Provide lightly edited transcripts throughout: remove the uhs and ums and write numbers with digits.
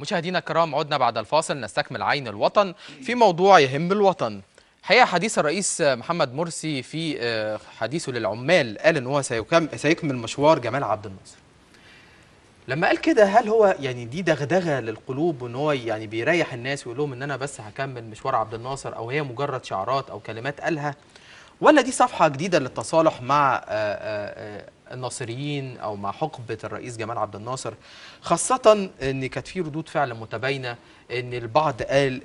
مشاهدينا الكرام، عدنا بعد الفاصل نستكمل عين الوطن في موضوع يهم الوطن. حقيقة حديث الرئيس محمد مرسي في حديثه للعمال قال ان هو سيكمل مشوار جمال عبد الناصر. لما قال كده، هل هو يعني دي دغدغه للقلوب وان هو يعني بيريح الناس ويقول لهم ان انا بس هكمل مشوار عبد الناصر، او هي مجرد شعارات او كلمات قالها، ولا دي صفحه جديده للتصالح مع الناصريين او مع حقبه الرئيس جمال عبد الناصر، خاصه ان كانت في ردود فعل متباينه، ان البعض قال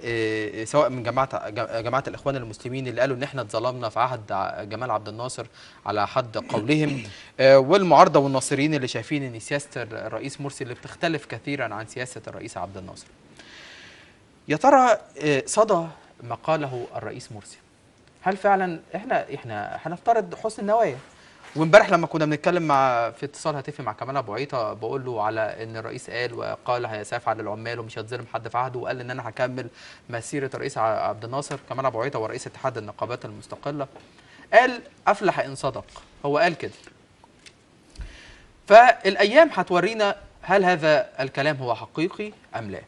سواء من جماعه الاخوان المسلمين اللي قالوا ان احنا اتظلمنا في عهد جمال عبد الناصر على حد قولهم، والمعارضه والناصريين اللي شايفين ان سياسه الرئيس مرسي اللي بتختلف كثيرا عن سياسه الرئيس عبد الناصر. يا ترى صدى ما قاله الرئيس مرسي، هل فعلا احنا هنفترض حسن النوايا؟ وامبارح لما كنا بنتكلم في اتصال هاتفي مع كمال ابو عيطه، بقول له على ان الرئيس قال وقال هيسافع للعمال ومش هتظلم حد في عهده، وقال ان انا هكمل مسيره الرئيس عبد الناصر. كمال ابو عيطه ورئيس اتحاد النقابات المستقله قال افلح ان صدق، هو قال كده. فالايام هتورينا هل هذا الكلام هو حقيقي ام لا.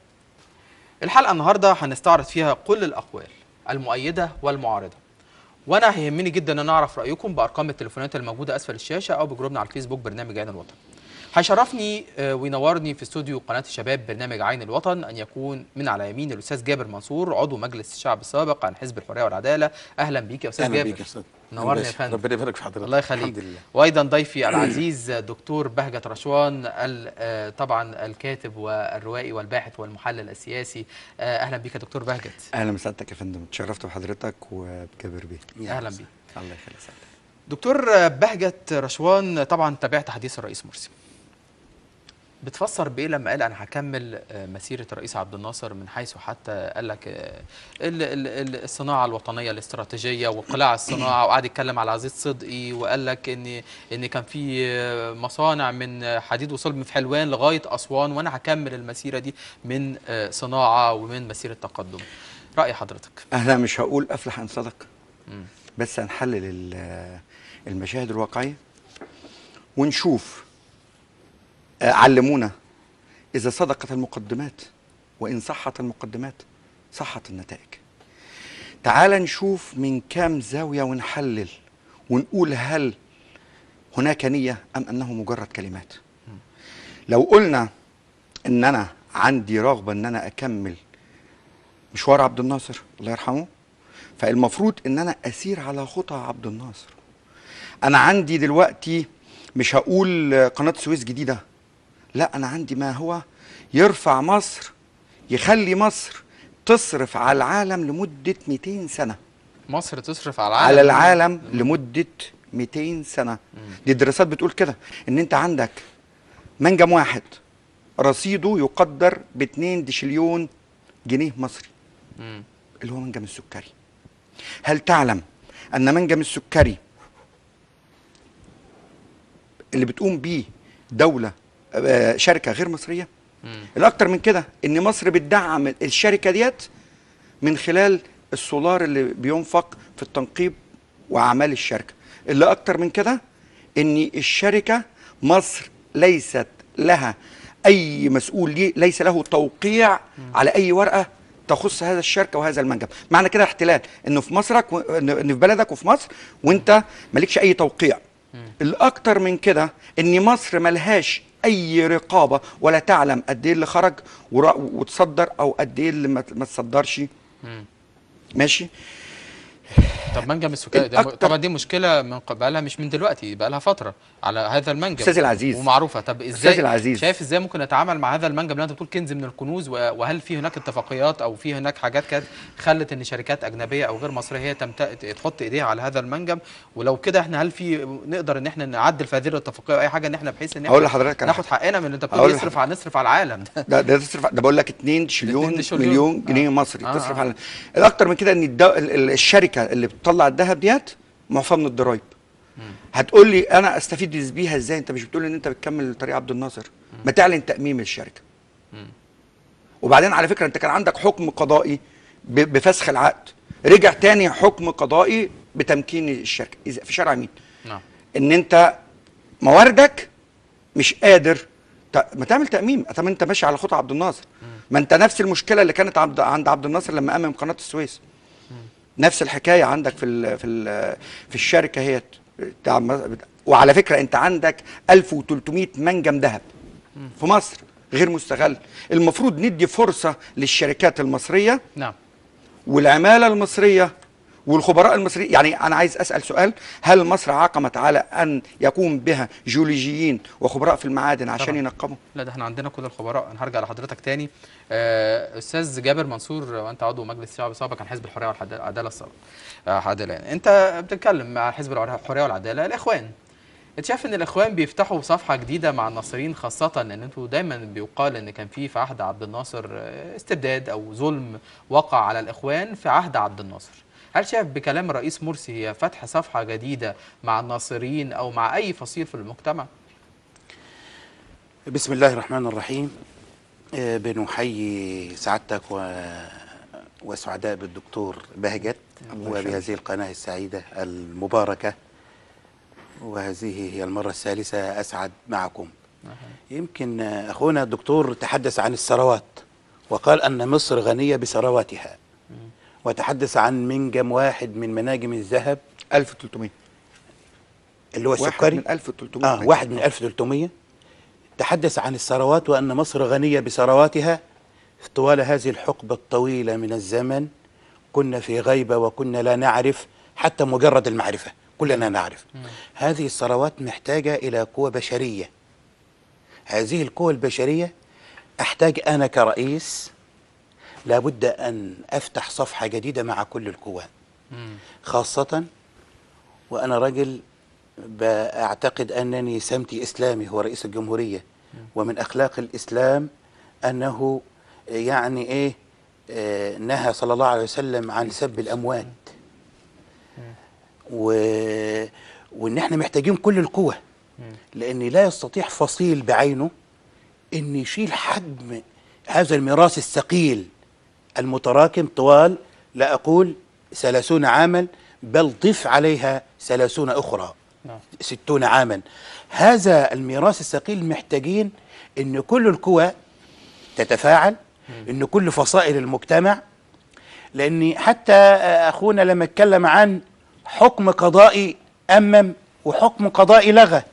الحلقه النهارده هنستعرض فيها كل الاقوال المؤيده والمعارضه، وانا هيهمني جدا ان اعرف رايكم بارقام التليفونات الموجوده اسفل الشاشه او بجروبنا على الفيسبوك برنامج عين الوطن. هيشرفني وينورني في استوديو قناه الشباب برنامج عين الوطن ان يكون من على يمين الاستاذ جابر منصور، عضو مجلس الشعب السابق عن حزب الحريه والعداله. اهلا بيك يا استاذ جابر. اهلا بيك يا استاذ. نورني يا فندم. ربنا يبارك في حضرتك. الله يخليك. وايضا ضيفي العزيز دكتور بهجت رشوان، طبعا الكاتب والروائي والباحث والمحلل السياسي. اهلا بيك يا دكتور بهجت. اهلا بسعادتك يا فندم، اتشرفت بحضرتك وبجابر بيه. اهلا بيك. الله يخليك سعادتك. دكتور بهجت رشوان، طبعا تابعت حديث الرئيس مرسي، بتفسر بايه لما قال انا هكمل مسيره الرئيس عبد الناصر، من حيث حتى قال لك الصناعه الوطنيه الاستراتيجيه وقلاع الصناعه، وقعد يتكلم على عزيز صدقي، وقال لك ان كان في مصانع من حديد وصلب في حلوان لغايه اسوان، وانا هكمل المسيره دي من صناعه ومن مسيره تقدم. راي حضرتك؟ اهلا، مش هقول افلح ان صدق، بس هنحلل المشاهد الواقعيه ونشوف. علمونا إذا صدقت المقدمات وإن صحت المقدمات صحت النتائج. تعال نشوف من كام زاوية ونحلل ونقول هل هناك نية أم أنه مجرد كلمات. لو قلنا إن أنا عندي رغبة إن أنا أكمل مشوار عبد الناصر الله يرحمه، فالمفروض إن أنا أسير على خطى عبد الناصر. أنا عندي دلوقتي مش هقول قناة سويس جديدة، لا، أنا عندي ما هو يرفع مصر، يخلي مصر تصرف على العالم لمدة 200 سنة. مصر تصرف على العالم لمدة 200 سنة. دي الدراسات بتقول كده، إن أنت عندك منجم واحد رصيده يقدر ب2 دشليون جنيه مصري، اللي هو منجم السكري. هل تعلم أن منجم السكري اللي بتقوم بيه دولة شركة غير مصرية؟ الأكتر من كده إن مصر بتدعم الشركة ديت من خلال السولار اللي بينفق في التنقيب وأعمال الشركة. اللي أكتر من كده إن الشركة مصر ليست لها أي مسؤول، ليس له توقيع على أي ورقة تخص هذا الشركة وهذا المنجم. معنى كده احتلال إنه في مصرك، إن في بلدك وفي مصر وإنت مالكش أي توقيع. الأكتر من كده إن مصر ملهاش أي رقابة ولا تعلم قد إيه اللي خرج وتصدر أو قد إيه اللي ما تصدرش. ماشي. طب منجم السكري طبعا دي مشكله بقى لها مش من دلوقتي، بقى لها فتره على هذا المنجم استاذ العزيز ومعروفه. طب ازاي استاذ العزيز شايف ازاي ممكن نتعامل مع هذا المنجم؟ لان انت بتقول كنز من الكنوز، وهل في هناك اتفاقيات او في هناك حاجات كانت خلت ان شركات اجنبيه او غير مصريه هي تحط ايديها على هذا المنجم؟ ولو كده احنا هل في نقدر ان احنا نعدل في هذه الاتفاقيه او اي حاجه ان احنا بحيث ان احنا ناخد حقنا من اللي انت بتقول نصرف على العالم ده تصرف، ده بقول لك 2 تريليون مليون جنيه مصري تصرف على الاكتر من كده. ان الشركه اللي بتطلع الذهب ديت معفى من الضرايب. هتقول لي انا استفيد بيها ازاي؟ انت مش بتقول ان انت بتكمل طريق عبد الناصر؟ ما تعلن تأميم الشركه. وبعدين على فكره انت كان عندك حكم قضائي بفسخ العقد، رجع تاني حكم قضائي بتمكين الشركه. في شرع مين؟ ان انت مواردك مش قادر ما تعمل تأميم. طب انت ماشي على خطى عبد الناصر، ما انت نفس المشكله اللي كانت عند عبد الناصر لما امم قناه السويس. نفس الحكايه عندك في الشركه هي وعلى فكره انت عندك 1300 منجم ذهب في مصر غير مستغل. المفروض ندي فرصه للشركات المصريه، نعم، والعماله المصريه والخبراء المصريين. يعني انا عايز اسال سؤال، هل مصر عقمت على ان يقوم بها جيولوجيين وخبراء في المعادن عشان طبعا ينقبوا؟ لا، ده احنا عندنا كل الخبراء. انا هرجع لحضرتك تاني. استاذ جابر منصور، وانت عضو مجلس الشعب سابقا عن حزب الحريه والعداله السابق حاليا، انت بتتكلم مع حزب الحريه والعداله الاخوان. انت شايف ان الاخوان بيفتحوا صفحه جديده مع الناصريين، خاصه ان انتوا دايما بيقال ان كان في عهد عبد الناصر استبداد او ظلم وقع على الاخوان في عهد عبد الناصر؟ هل شايف بكلام الرئيس مرسي هي فتح صفحه جديده مع الناصريين او مع اي فصيل في المجتمع؟ بسم الله الرحمن الرحيم. بنحيي سعادتك وسعداء بالدكتور بهجت وبهذه القناة السعيدة المباركة، وهذه هي المرة الثالثة أسعد معكم. يمكن أخونا الدكتور تحدث عن الثروات وقال أن مصر غنية بثرواتها، وتحدث عن منجم واحد من مناجم الذهب 1300 اللي هو السكري، واحد من 1300 واحد من 1300. تحدث عن الثروات وأن مصر غنية بثرواتها. طوال هذه الحقبة الطويلة من الزمن كنا في غيبة وكنا لا نعرف، حتى مجرد المعرفة كلنا نعرف. هذه الثروات محتاجة إلى قوة بشرية. هذه القوة البشرية أحتاج أنا كرئيس لابد أن أفتح صفحة جديدة مع كل القوات، خاصة وأنا رجل أعتقد أنني سمتي إسلامي، هو رئيس الجمهورية، ومن أخلاق الإسلام أنه يعني إيه نهى صلى الله عليه وسلم عن سب الأموات، وإن إحنا محتاجين كل القوة، لأن لا يستطيع فصيل بعينه أن يشيل حجم هذا الميراث الثقيل المتراكم طوال، لا أقول 30 عاما، بل ضف عليها 30 أخرى 60 عاما. هذا الميراث الثقيل محتاجين أن كل القوى تتفاعل، أن كل فصائل المجتمع، لأن حتى أخونا لما اتكلم عن حكم قضائي أمم وحكم قضائي لغى،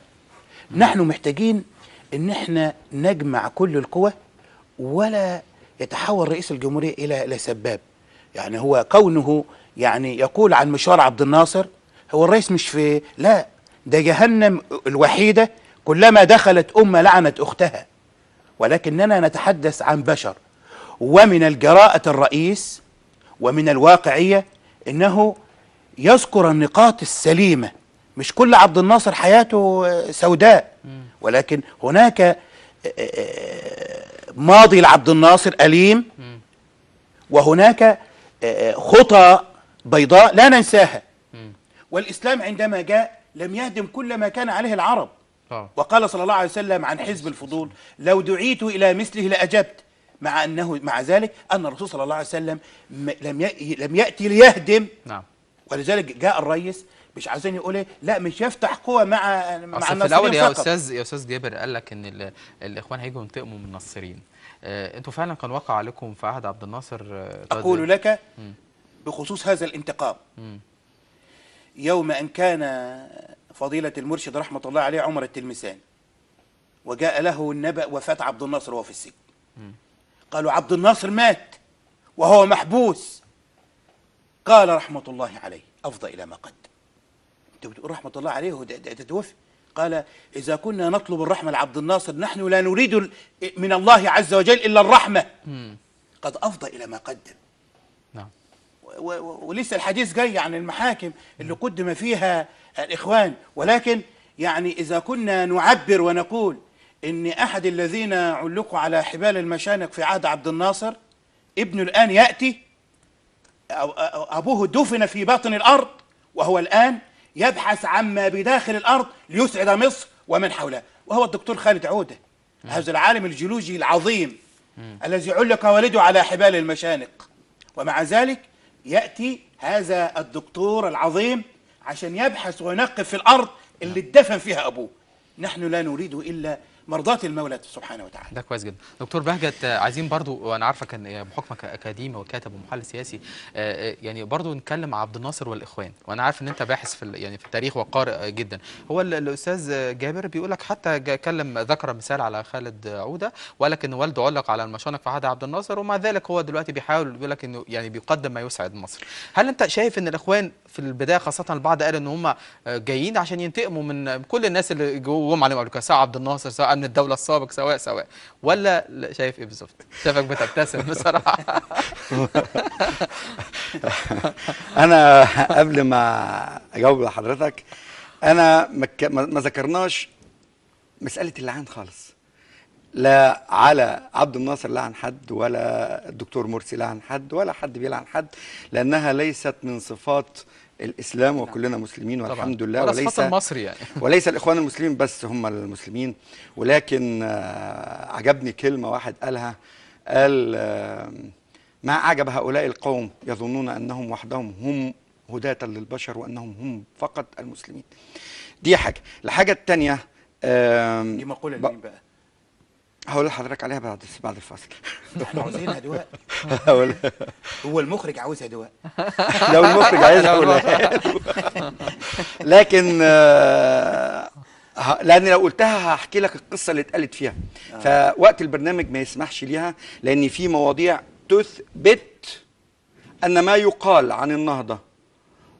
نحن محتاجين أن احنا نجمع كل القوى، ولا يتحول رئيس الجمهورية إلى سباب. يعني هو كونه يعني يقول عن مشوار عبد الناصر هو الرئيس مش في، لا، ده جهنم الوحيدة كلما دخلت أمة لعنت أختها، ولكننا نتحدث عن بشر. ومن الجراءة الرئيس ومن الواقعية إنه يذكر النقاط السليمة. مش كل عبد الناصر حياته سوداء، ولكن هناك ماضي لعبد الناصر أليم، وهناك خطى بيضاء لا ننساها. والإسلام عندما جاء لم يهدم كل ما كان عليه العرب، وقال صلى الله عليه وسلم عن حزب الفضول: لو دعيت إلى مثله لأجبت. مع ذلك أن الرسول صلى الله عليه وسلم لم يأتي ليهدم. نعم. ولذلك جاء الرئيس مش عايزين يقول ايه، لا مش يفتح قوة مع الناصريين في الاول يا استاذ جابر قال لك ان الاخوان هيجوا ينتقموا من الناصريين. انتوا فعلا كان وقع عليكم في عهد عبد الناصر؟ اقول لك بخصوص هذا الانتقام، يوم ان كان فضيلة المرشد رحمة الله عليه عمر التلمساني وجاء له النبأ وفاة عبد الناصر وهو في السجن، قالوا عبد الناصر مات وهو محبوس، قال رحمة الله عليه أفضى إلى ما قدم. أنت بتقول رحمة الله عليه ده توفي، قال إذا كنا نطلب الرحمة لعبد الناصر نحن لا نريد من الله عز وجل إلا الرحمة، قد أفضى إلى ما قدم. نعم. ولسه الحديث جاي عن المحاكم اللي قدم فيها الإخوان، ولكن يعني إذا كنا نعبر ونقول إن أحد الذين علقوا على حبال المشانق في عهد عبد الناصر ابنه الآن يأتي، أبوه دفن في باطن الأرض وهو الآن يبحث عما بداخل الأرض ليسعد مصر ومن حولها، وهو الدكتور خالد عودة، هذا العالم الجيولوجي العظيم الذي علق والده على حبال المشانق. ومع ذلك يأتي هذا الدكتور العظيم عشان يبحث وينقب في الأرض اللي اتدفن فيها أبوه. نحن لا نريد إلا مرضاة المولى سبحانه وتعالى. ده كويس جدا. دكتور بهجت، عايزين برضو، وانا عارفك ان بحكمك اكاديمي وكاتب ومحلل سياسي، يعني برضو نتكلم عن عبد الناصر والاخوان، وانا عارف ان انت باحث في يعني في التاريخ وقارئ جدا. هو الاستاذ جابر بيقول لك حتى ذكر مثال على خالد عوده، وقال لك ان والده علق على المشانق في عهد عبد الناصر، ومع ذلك هو دلوقتي بيحاول بيقول لك انه يعني بيقدم ما يسعد مصر. هل انت شايف ان الاخوان في البدايه خاصه البعض قال ان هم جايين عشان ينتقموا من كل الناس اللي جوهم عليهم قبل كده، سواء عبد الناصر سواء من الدوله السابق سواء، ولا شايف ايه بالظبط؟ شايفك بتبتسم بصراحه. انا قبل ما اجاوب لحضرتك، انا ما ذكرناش مساله اللعان خالص، لا على عبد الناصر لعن حد، ولا الدكتور مرسي لعن حد، ولا حد بيلعن حد، لانها ليست من صفات الاسلام، وكلنا مسلمين والحمد لله، ولا صفات المصري يعني. وليس الاخوان المسلمين بس هم المسلمين. ولكن عجبني كلمه واحد قالها، قال ما اعجب هؤلاء القوم يظنون انهم وحدهم هم هداة للبشر وانهم هم فقط المسلمين. دي حاجه. الحاجه الثانيه دي مقوله لمين بقى؟ هقول لحضرتك عليها بعد الفاصل. احنا عاوزينها دواء. هو المخرج عاوزها دواء. لو المخرج عايزها اقولها. لكن لان لو قلتها هحكي لك القصه اللي اتقالت فيها، فوقت البرنامج ما يسمحش ليها، لان في مواضيع تثبت ان ما يقال عن النهضه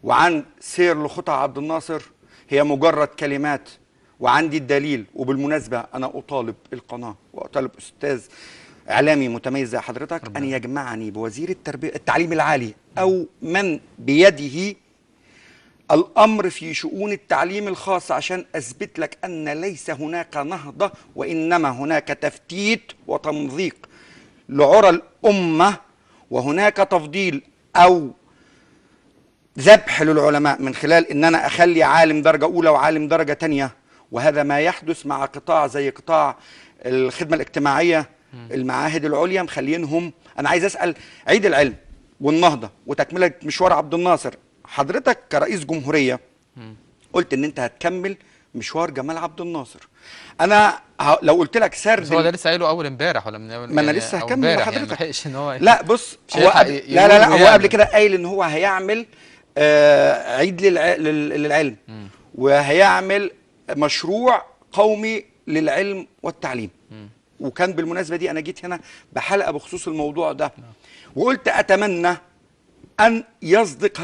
وعن سير لخطى عبد الناصر هي مجرد كلمات، وعندي الدليل. وبالمناسبه انا اطالب القناه واطالب استاذ اعلامي متميز زي حضرتك ان يجمعني بوزير التعليم العالي او من بيده الامر في شؤون التعليم الخاص، عشان اثبت لك ان ليس هناك نهضه، وانما هناك تفتيت وتمضيق لعرى الامه، وهناك تفضيل او ذبح للعلماء من خلال ان انا اخلي عالم درجه اولى وعالم درجه ثانيه. وهذا ما يحدث مع قطاع زي قطاع الخدمه الاجتماعيه، المعاهد العليا مخلينهم. انا عايز اسال، عيد العلم والنهضه وتكمله مشوار عبد الناصر، حضرتك كرئيس جمهوريه قلت ان انت هتكمل مشوار جمال عبد الناصر. انا لو قلت لك سرد، هو ده لسه قايله اول امبارح ولا من ما انا يعني لسه هكمل لحضرتك. يعني إن هو لا بص، هو لا هو قبل كده قايل ان هو هيعمل عيد للعلم، وهيعمل مشروع قومي للعلم والتعليم. وكان بالمناسبه دي انا جيت هنا بحلقه بخصوص الموضوع ده، وقلت اتمنى ان يصدق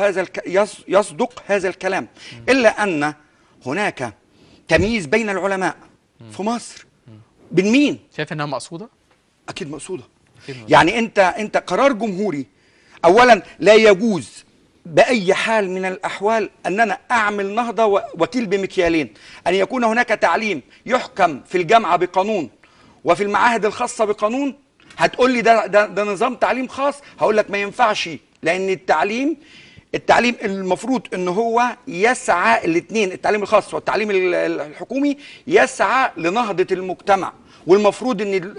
هذا الكلام، الا ان هناك تمييز بين العلماء في مصر. بين مين؟ شايف انها مقصوده؟ اكيد مقصوده. يعني انت قرار جمهوري. اولا لا يجوز باي حال من الاحوال ان انا اعمل نهضه وكيل بمكيالين، ان يكون هناك تعليم يحكم في الجامعه بقانون وفي المعاهد الخاصه بقانون. هتقول لي ده نظام تعليم خاص، هقول لك ما ينفعش، لان التعليم المفروض ان هو يسعى، الاثنين التعليم الخاص والتعليم الحكومي يسعى لنهضه المجتمع. والمفروض ان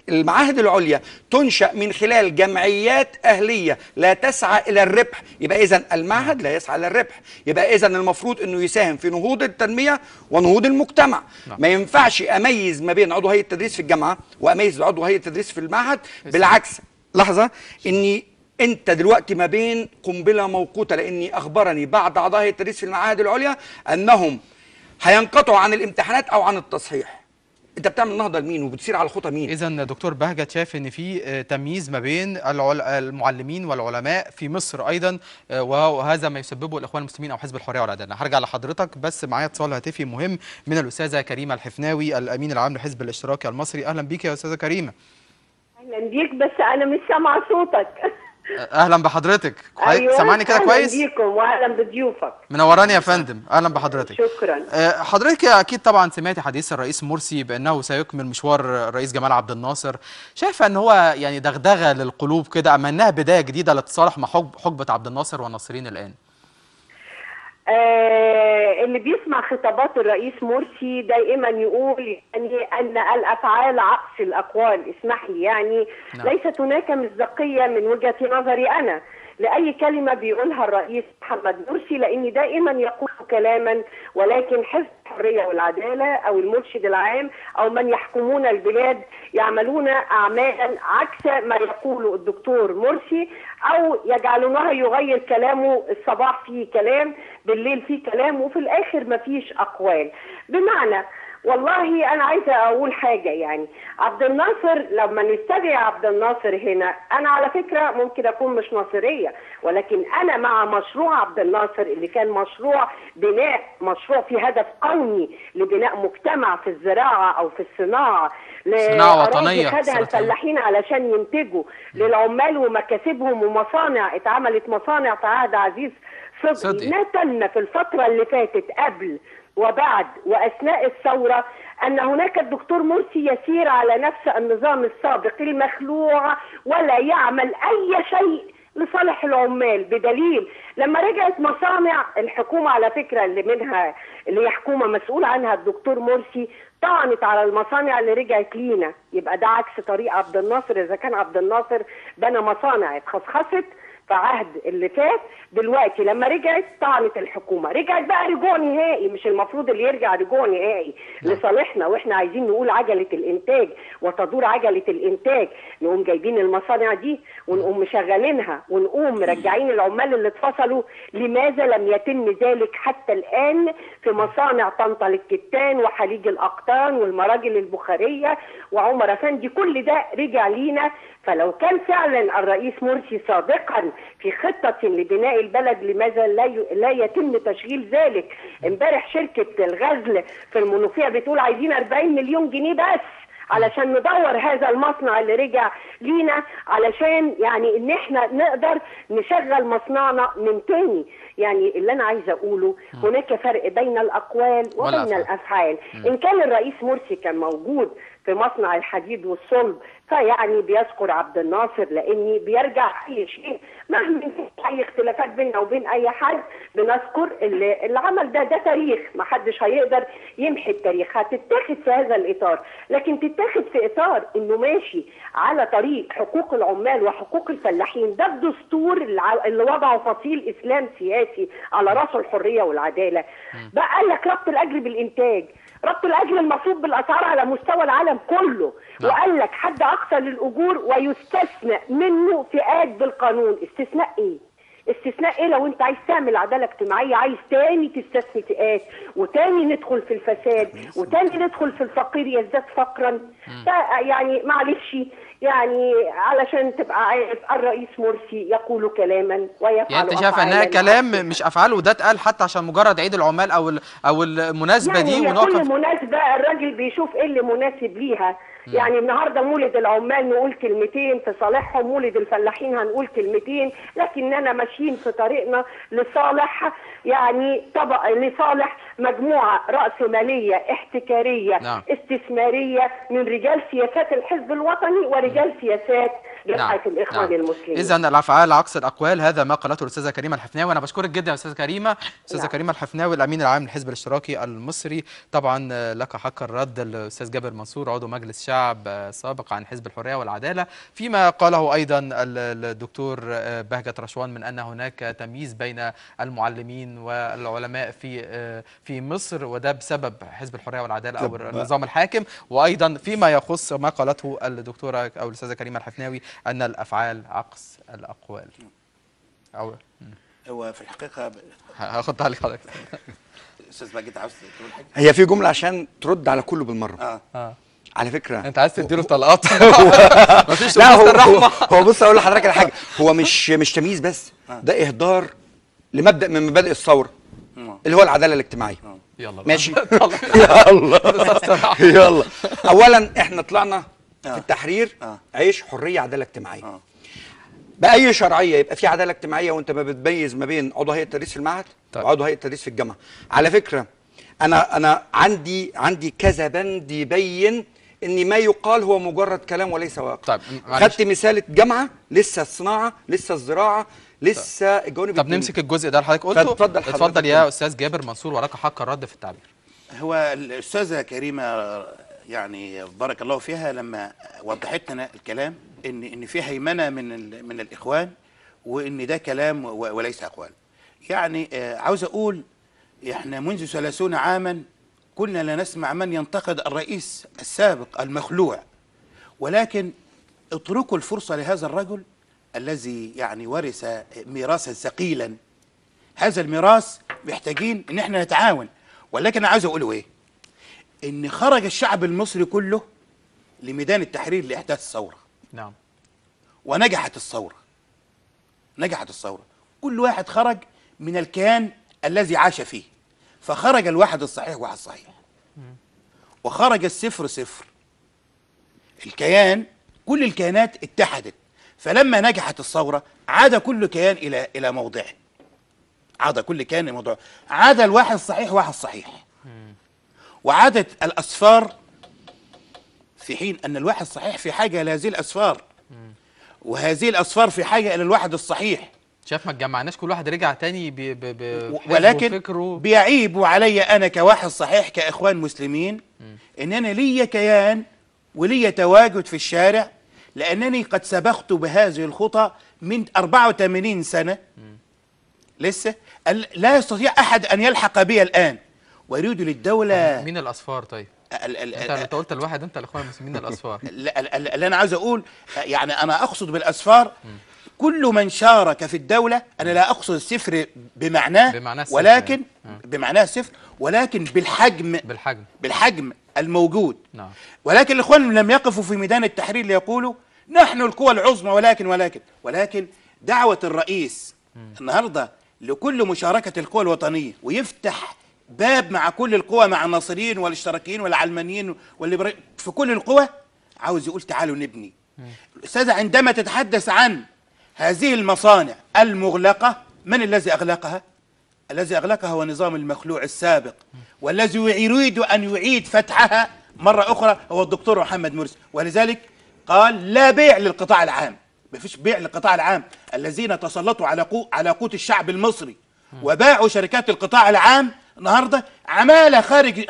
المعاهد العليا تنشأ من خلال جمعيات أهلية لا تسعى إلى الربح. يبقى إذن المعهد لا يسعى إلى الربح، يبقى إذن المفروض أنه يساهم في نهوض التنمية ونهوض المجتمع. ما ينفعش أميز ما بين عضو هيئة التدريس في الجامعة وأميز عضو هيئة التدريس في المعهد. بالعكس، لحظة، إني أنت دلوقتي ما بين قنبلة موقوتة، لأني أخبرني بعض أعضاء هيئة التدريس في المعاهد العليا أنهم هينقطعوا عن الامتحانات أو عن التصحيح. انت بتعمل نهضه لمين وبتسير على خطى مين؟ اذا دكتور بهجت شايف ان في تمييز ما بين المعلمين والعلماء في مصر ايضا، وهذا ما يسببه الاخوان المسلمين او حزب الحريه والعداله. هرجع لحضرتك، بس معايا اتصال هاتفي مهم من الاستاذه كريمه الحفناوي الامين العام لحزب الاشتراكي المصري. اهلا بيك يا استاذه كريمه. اهلا بيك، بس انا مش سامعه صوتك. اهلا بحضرتك. أيوة، سامعني كده كويس؟ اهلا بيكم واهلا بضيوفك. منوراني يا فندم. اهلا بحضرتك. شكرا. حضرتك اكيد طبعا سمعتي حديث الرئيس مرسي بانه سيكمل مشوار الرئيس جمال عبد الناصر. شايفه ان هو يعني دغدغه للقلوب كده، ام انها بدايه جديده للتصالح مع حقبه عبد الناصر والناصريين الان؟ اللي بيسمع خطابات الرئيس مرسي دائما يقول يعني ان الافعال عكس الاقوال. اسمح لي يعني نعم. ليست هناك مصداقيه من وجهه نظري انا لاي كلمه بيقولها الرئيس محمد مرسي، لاني دائما يقول كلاما ولكن حزب الحرية والعدالة أو المرشد العام أو من يحكمون البلاد يعملون أعمالا عكس ما يقوله الدكتور مرسي، أو يجعلونه يغير كلامه، الصباح فيه كلام، بالليل فيه كلام، وفي الآخر مفيش أقوال. بمعنى والله أنا عايزة أقول حاجة، يعني عبد الناصر لما نستدعي عبد الناصر هنا، أنا على فكرة ممكن أكون مش ناصرية، ولكن أنا مع مشروع عبد الناصر اللي كان مشروع بناء، مشروع في هدف قومي لبناء مجتمع في الزراعة أو في الصناعة، صناعة وطنية خدها الفلاحين علشان ينتجوا، للعمال ومكاسبهم، ومصانع اتعملت، مصانع في عهد عزيز صدقي. نتنا في الفترة اللي فاتت قبل وبعد وأثناء الثورة أن هناك الدكتور مرسي يسير على نفس النظام السابق المخلوع، ولا يعمل أي شيء لصالح العمال، بدليل لما رجعت مصانع الحكومة على فكرة اللي هي حكومة مسؤول عنها الدكتور مرسي، طعنت على المصانع اللي رجعت لينا. يبقى ده عكس طريق عبد الناصر. إذا كان عبد الناصر بنى مصانع اتخصخصت في عهد اللي فات، دلوقتي لما رجعت طعنت الحكومه، رجعت بقى رجوع نهائي. مش المفروض اللي يرجع رجوع نهائي لصالحنا، واحنا عايزين نقول عجله الانتاج وتدور عجله الانتاج، نقوم جايبين المصانع دي ونقوم مشغلينها ونقوم مرجعين العمال اللي اتفصلوا؟ لماذا لم يتم ذلك حتى الان في مصانع طنطا للكتان وحليج الاقطان والمراجل البخاريه وعمر افندي؟ كل ده رجع لينا. فلو كان فعلا الرئيس مرسي صادقا في خطة لبناء البلد، لماذا لا يتم تشغيل ذلك؟ امبارح شركة الغزل في المنوفية بتقول عايزين 40 مليون جنيه بس علشان ندور هذا المصنع اللي رجع لينا، علشان يعني ان احنا نقدر نشغل مصنعنا من تاني. يعني اللي انا عايزه اقوله هناك فرق بين الاقوال وبين الافعال. ان كان الرئيس مرسي كان موجود في مصنع الحديد والصلب فيعني بيذكر عبد الناصر، لاني بيرجع اي شيء مهما اي اختلافات بيننا وبين اي حد بنذكر اللي عمل ده تاريخ، ما حدش هيقدر يمحي التاريخ. هتتاخد في هذا الاطار، لكن تتاخد في اطار انه ماشي على طريق حقوق العمال وحقوق الفلاحين. ده الدستور اللي وضعه فصيل اسلام سياسي على راسه الحريه والعداله. بقى قال لك ربط الاجر بالانتاج، ربط الاجر المفروض بالاسعار على مستوى العالم كله، وقال لك حد اقصى للاجور ويستثنى منه فئات بالقانون. استثناء ايه؟ استثناء ايه؟ لو انت عايز تعمل عداله اجتماعيه عايز تاني تستثني فئات، وتاني ندخل في الفساد، وتاني ندخل في الفقير يزداد فقرا. يعني معلش، يعني علشان تبقى عارف الرئيس مرسي يقول كلاما ويفعل يعني انت شايف انها كلام مش افعال، وده اتقال حتى عشان مجرد عيد العمال او المناسبه يعني دي، كل مناسبه الراجل بيشوف ايه اللي مناسب ليها. يعني النهارده مولد العمال نقول كلمتين في صالحهم، مولد الفلاحين هنقول كلمتين، لكننا ماشيين في طريقنا لصالح يعني لصالح مجموعه راسماليه احتكاريه استثماريه من رجال سياسات الحزب الوطني ورجال سياسات جماعه الاخوان المسلمين. اذا الافعال عكس الاقوال، هذا ما قالته الاستاذه كريمه الحفناوي. انا بشكرك جدا يا استاذه كريمه. استاذه كريمه الحفناوي الامين العام للحزب الاشتراكي المصري. طبعا لك حق الرد الاستاذ جابر منصور عضو مجلس شعب سابق عن حزب الحريه والعداله، فيما قاله ايضا الدكتور بهجت رشوان من ان هناك تمييز بين المعلمين والعلماء في مصر، وده بسبب حزب الحريه والعداله او النظام الحاكم. وايضا فيما يخص ما قالته الدكتوره او الاستاذه كريمه الحفناوي ان الافعال عكس الاقوال. هو في الحقيقه هاخد عليك حضرتك. استاذ باجت عاوز تقول حاجه؟ هي في جمله عشان ترد على كله بالمره. على فكره انت عايز تديله طلقات. مفيش لا هو بص اقول لحضرتك على حاجه، هو مش تمييز بس، ده اهدار لمبدا من مبادئ الثوره اللي هو العداله الاجتماعيه. يلا ماشي. يلا اولا احنا طلعنا في التحرير عيش حريه عداله اجتماعيه. باي شرعيه يبقى في عداله اجتماعيه وانت ما بتميز ما بين عضو هيئه التدريس في المعهد وعضو هيئه التدريس في الجامعه؟ على فكره انا عندي كذا بند يبين ان ما يقال هو مجرد كلام وليس واقع. طيب خدت مثال الجامعه، لسه الصناعه، لسه الزراعه، لسه الجوانب. طب نمسك الجزء ده اللي حضرتك قلته. اتفضل يا استاذ جابر منصور ولك حق الرد في التعبير. هو الاستاذه كريمه يعني بارك الله فيها لما وضحت لنا الكلام ان في هيمنه من الاخوان، وان ده كلام وليس اقوال. يعني عاوز اقول احنا منذ 30 عاما كنا لا نسمع من ينتقد الرئيس السابق المخلوع، ولكن اتركوا الفرصة لهذا الرجل الذي يعني ورث ميراثا ثقيلا. هذا الميراث محتاجين ان احنا نتعاون. ولكن انا عاوز اقوله ايه؟ ان خرج الشعب المصري كله لميدان التحرير لاحداث الثوره. نعم. ونجحت الثوره. نجحت الثوره. كل واحد خرج من الكيان الذي عاش فيه. فخرج الواحد الصحيح واحد صحيح. وخرج الصفر صفر. الكيان، كل الكيانات اتحدت. فلما نجحت الثوره عاد كل كيان الى موضعه. عاد كل كيان الى موضعه. عاد الواحد الصحيح واحد صحيح. وعادت الأسفار، في حين أن الواحد الصحيح في حاجة إلى هذه الأسفار، وهذه الأسفار في حاجة إلى الواحد الصحيح. شاف ما اتجمعناش، كل واحد رجع تاني ولكن فكره. بيعيبوا علي أنا كواحد صحيح كإخوان مسلمين إن أنا لي كيان ولي تواجد في الشارع، لأنني قد سبقت بهذه الخطى من 84 سنة. لسه لا يستطيع أحد أن يلحق بي الآن. ويريدوا للدولة. مين الأصفار طيب؟ انت قلت الواحد، انت الاخوان المسلمين الأصفار. اللي انا عاوز اقول يعني انا اقصد بالأصفار كل من شارك في الدولة. انا لا اقصد الصفر بمعناه ولكن بمعناه الصفر، ولكن بالحجم الموجود. نعم. ولكن الاخوان لم يقفوا في ميدان التحرير ليقولوا نحن القوى العظمى، ولكن دعوة الرئيس النهارده لكل مشاركة القوى الوطنية، ويفتح باب مع كل القوى، مع الناصريين والاشتراكيين والعلمانيين والليبراليين، في كل القوى عاوز يقول تعالوا نبني. الأستاذة عندما تتحدث عن هذه المصانع المغلقة، من الذي أغلقها؟ الذي أغلقها هو نظام المخلوع السابق، والذي يريد أن يعيد فتحها مرة أخرى هو الدكتور محمد مرسي. ولذلك قال لا بيع للقطاع العام. ما فيش بيع للقطاع العام. الذين تسلطوا على قوت الشعب المصري وباعوا شركات القطاع العام النهارده عماله خارج.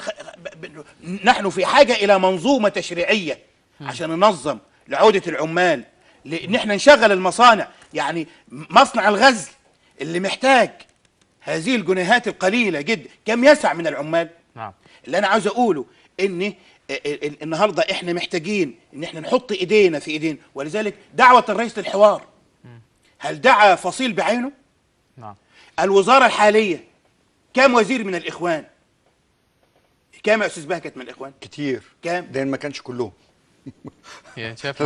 نحن في حاجه الى منظومه تشريعيه عشان ننظم لعوده العمال، ان احنا نشغل المصانع. يعني مصنع الغزل اللي محتاج هذه الجنيهات القليله جدا كم يسع من العمال؟ نعم. اللي انا عاوز اقوله ان النهارده احنا محتاجين ان احنا نحط ايدينا في ايدينا. ولذلك دعوه الرئيس للحوار، هل دعا فصيل بعينه؟ نعم. الوزاره الحاليه كم وزير من الإخوان؟ كم يا أستاذ بهجت من الإخوان؟ كتير. كم؟ ده ما كانش كلهم. يعني شايف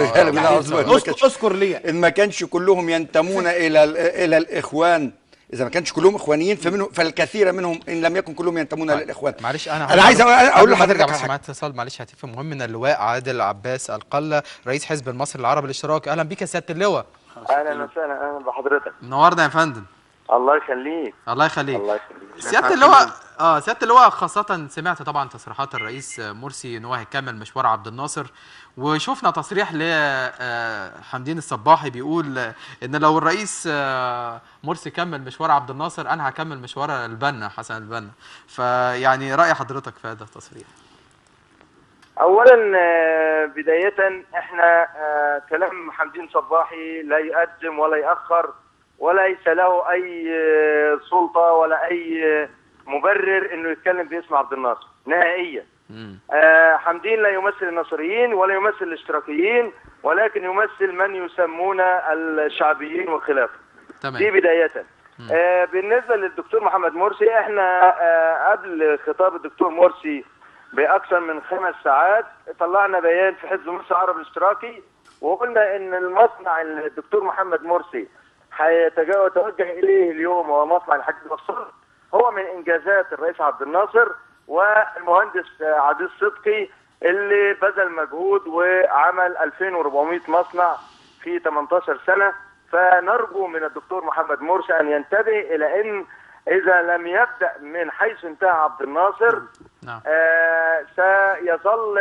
اذكر لي. إن ما كانش كلهم ينتمون إلى الإخوان، إذا ما كانش كلهم إخوانيين فالكثير منهم إن لم يكن كلهم ينتمون للإخوان. معلش أنا عايز أقول لحضرتك بس معايا اتصال معلش هاتفي مهم من اللواء عادل عباس القلة، رئيس حزب المصري العربي الاشتراكي. أهلا بيك يا سيادة اللواء. أهلا وسهلا. أهلا بحضرتك. منورنا يا فندم. الله يخليك. الله يخليك. سيادة اللواء سيادة اللواء، خاصة سمعت طبعا تصريحات الرئيس مرسي ان هو هيكمل مشوار عبد الناصر، وشفنا تصريح لحمدين الصباحي بيقول ان لو الرئيس مرسي كمل مشوار عبد الناصر انا هكمل مشوار البنا حسن البنا. فيعني رأي حضرتك في هذا التصريح؟ اولا بداية احنا كلام حمدين صباحي لا يقدم ولا يأخر، وليس له اي سلطة ولا اي مبرر انه يتكلم باسم عبد الناصر نهائيا. حمدين لا يمثل الناصريين ولا يمثل الاشتراكيين، ولكن يمثل من يسمون الشعبيين والخلافة. دي بداية. بالنسبة للدكتور محمد مرسي، احنا قبل خطاب الدكتور مرسي باكثر من 5 ساعات طلعنا بيان في حزب مصر العربي الاشتراكي، وقلنا ان المصنع الدكتور محمد مرسي هيتوجه اليه اليوم هو مصنع الحديد والصلب، هو من انجازات الرئيس عبد الناصر والمهندس عديل صدقي اللي بذل مجهود وعمل 2400 مصنع في 18 سنة. فنرجو من الدكتور محمد مرسي ان ينتبه الى ان اذا لم يبدأ من حيث انتهى عبد الناصر سيظل